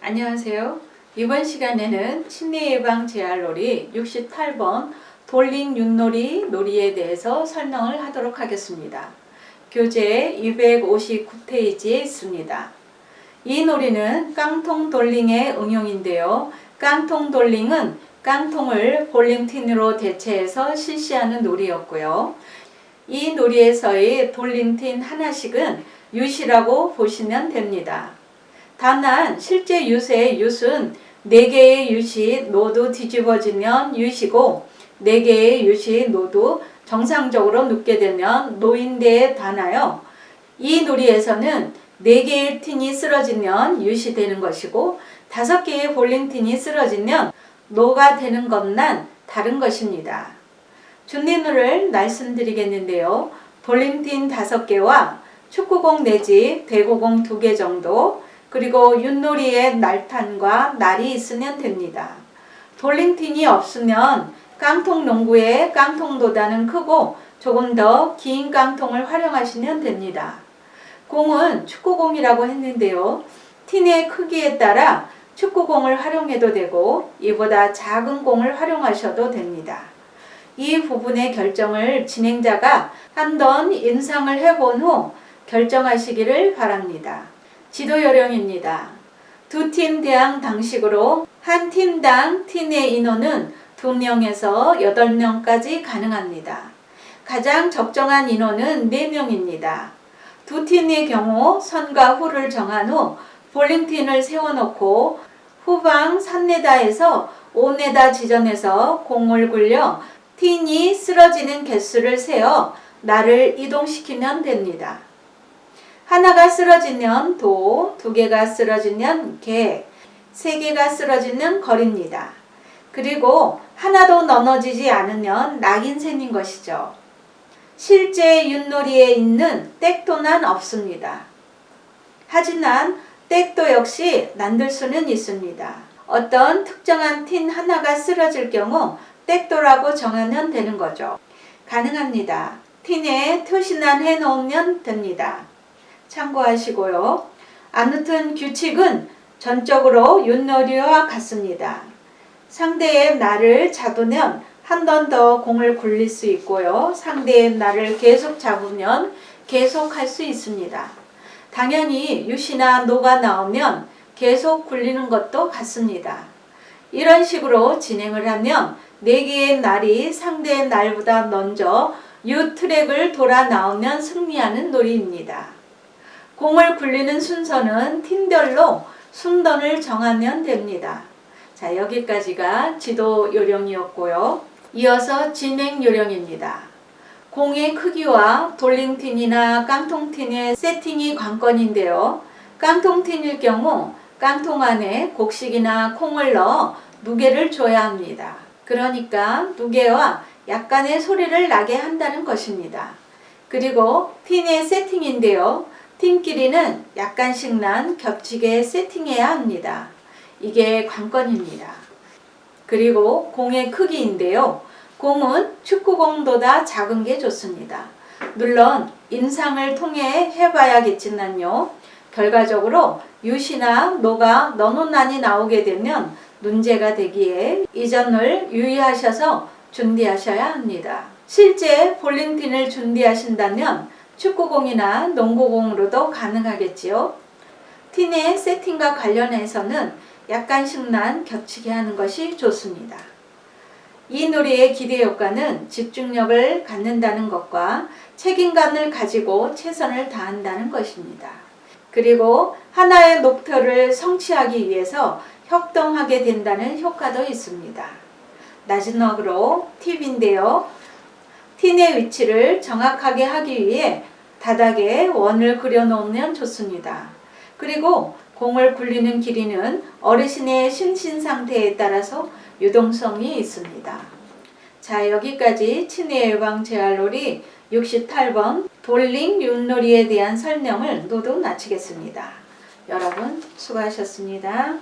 안녕하세요. 이번 시간에는 치매 예방 재활놀이 68번 돌링 윷놀이 놀이에 대해서 설명을 하도록 하겠습니다. 교재 259페이지에 있습니다. 이 놀이는 깡통 돌링의 응용인데요. 깡통 돌링은 깡통을 볼링틴으로 대체해서 실시하는 놀이였고요. 이 놀이에서의 볼링틴 하나씩은 윷이라고 보시면 됩니다. 다만 실제 윷의 윷은 4개의 윷이 모두 뒤집어지면 윷이고 4개의 윷이 모두 정상적으로 눕게 되면 노인대에 다나요. 이 놀이에서는 4개의 틴이 쓰러지면 윷이 되는 것이고 5개의 볼링틴이 쓰러지면 노가 되는 것만 다른 것입니다. 준리누를 말씀드리겠는데요. 볼링틴 5개와 축구공 내지 배구공 2개 정도, 그리고 윷놀이에 날판과 날이 있으면 됩니다. 볼링틴이 없으면 깡통 농구의 깡통보다는 크고 조금 더 긴 깡통을 활용하시면 됩니다. 공은 축구공이라고 했는데요. 틴의 크기에 따라 축구공을 활용해도 되고 이보다 작은 공을 활용하셔도 됩니다. 이 부분의 결정을 진행자가 한번 임상을 해본 후 결정하시기를 바랍니다. 지도 요령입니다. 2팀 대항 방식으로 한 팀당 팀의 인원은 2명에서 8명까지 가능합니다. 가장 적정한 인원은 4명입니다. 2팀의 경우 선과 후를 정한 후 볼링틴을 세워놓고 후방 3m에서 5m 지점에서 공을 굴려 틴이 쓰러지는 개수를 세어 날을 이동시키면 됩니다. 하나가 쓰러지면 도, 2개가 쓰러지면 개, 3개가 쓰러지면 걸입니다. 그리고 하나도 넘어지지 않으면 낙인셈인 것이죠. 실제 윷놀이에 있는 땡도는 없습니다. 하지만 땡도 역시 만들 수는 있습니다. 어떤 특정한 틴 하나가 쓰러질 경우 땡도라고 정하면 되는 거죠. 가능합니다. 틴에 표시만 해놓으면 됩니다. 참고하시고요. 아무튼 규칙은 전적으로 윷놀이와 같습니다. 상대의 날을 잡으면 한 번 더 공을 굴릴 수 있고요. 상대의 날을 계속 잡으면 계속 할 수 있습니다. 당연히 윷이나 노가 나오면 계속 굴리는 것도 같습니다. 이런 식으로 진행을 하면 4개의 날이 상대의 날보다 먼저 윷 트랙을 돌아 나오면 승리하는 놀이입니다. 공을 굴리는 순서는 팀별로 순번을 정하면 됩니다. 자, 여기까지가 지도 요령이었고요. 이어서 진행 요령입니다. 공의 크기와 볼링틴이나 깡통틴의 세팅이 관건인데요. 깡통틴일 경우 깡통 안에 곡식이나 콩을 넣어 무게를 줘야 합니다. 그러니까 무게와 약간의 소리를 나게 한다는 것입니다. 그리고 틴의 세팅인데요. 틴 길이는 약간씩만 겹치게 세팅해야 합니다. 이게 관건입니다. 그리고 공의 크기인데요. 공은 축구공보다 작은 게 좋습니다. 물론 임상을 통해 해봐야겠지만요. 결과적으로 윷이나 노가 너무 많이 나오게 되면 문제가 되기에 이 점을 유의하셔서 준비하셔야 합니다. 실제 볼링핀을 준비하신다면 축구공이나 농구공으로도 가능하겠지요. 틴의 세팅과 관련해서는 약간씩만 겹치게 하는 것이 좋습니다. 이 놀이의 기대 효과는 집중력을 갖는다는 것과 책임감을 가지고 최선을 다한다는 것입니다. 그리고 하나의 목표를 성취하기 위해서 협동하게 된다는 효과도 있습니다. 마지막으로 팁인데요. 틴의 위치를 정확하게 하기 위해 바닥에 원을 그려놓으면 좋습니다. 그리고 공을 굴리는 길이는 어르신의 심신 상태에 따라서 유동성이 있습니다. 자, 여기까지 치매 예방 재활놀이 68번 볼링 윷놀이에 대한 설명을 모두 마치겠습니다. 여러분 수고하셨습니다.